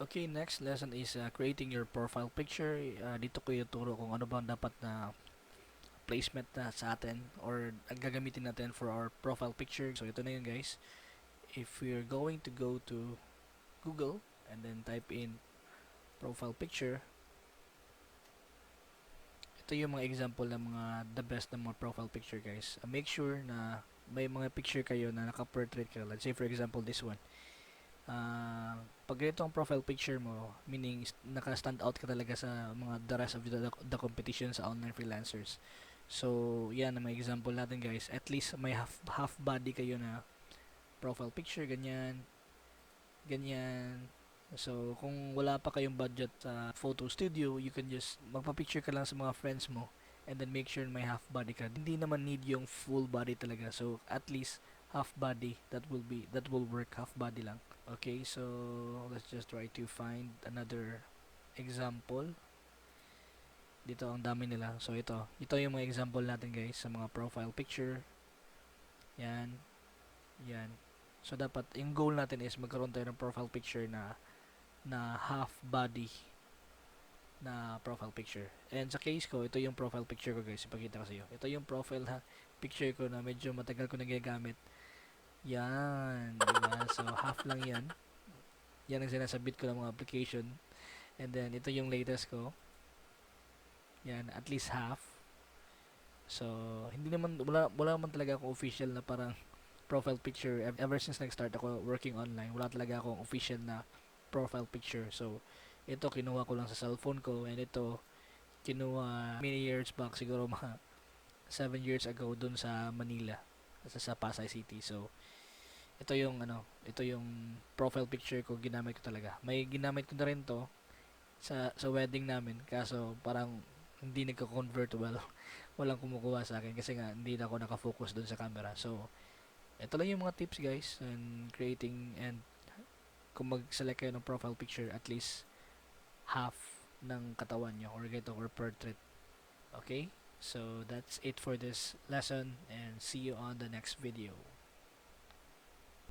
Okay, next lesson is creating your profile picture. Dito ko ituro kung ano bang dapat na placement na sa atin or ang gagamitin natin for our profile picture. So ito na yun guys. If we're going to go to Google and then type in profile picture, ito yung mga example ng mga the best na mga profile picture guys. Make sure na may mga picture kayo na naka-portrait kayo. Let's say for example this one. Pag ganito ang profile picture mo, meaning naka-stand out ka talaga sa mga the rest of the competition sa online freelancers. So, yan ang mga example natin guys. At least may half body kayo na profile picture, ganyan, ganyan. So, kung wala pa kayong budget sa photo studio, you can just magpa-picture ka lang sa mga friends mo and then make sure may half body ka. Hindi naman need yung full body talaga. So, at least half body, that will work, half body lang. Okay, so let's just try to find another example. Dito ang dami nila. So ito yung mga example natin guys sa mga profile picture. Yan, yan. So dapat yung goal natin is magkaroon tayo ng profile picture na half body na profile picture. And sa case ko, ito yung profile picture ko guys. Ipakita ko sa iyo. Ito yung profile picture ko na medyo matagal ko nagagamit. Yan, diba? So half lang yan. Yan ang sinasabit ko ng mga application. And then ito yung latest ko. Yan, at least half. So, hindi naman, wala man talaga akong official na parang profile picture. Ever since nag-start ako working online, wala talaga akong official na profile picture. So, ito kinuha ko lang sa cellphone ko, and ito kinuha many years back, siguro mga 7 years ago dun sa Manila, sa Pasay City. So, ito yung profile picture ko, ginamit ko talaga. May ginamit ko na rin to sa wedding namin, kaso parang hindi nagko-convert well. Walang kumukuha sa akin kasi nga hindi na ako nakafocus doon sa camera. So, ito lang yung mga tips guys on creating, and kung mag-select kayo ng profile picture, at least half ng katawan nyo or ganito or portrait. Okay? So, that's it for this lesson and see you on the next video.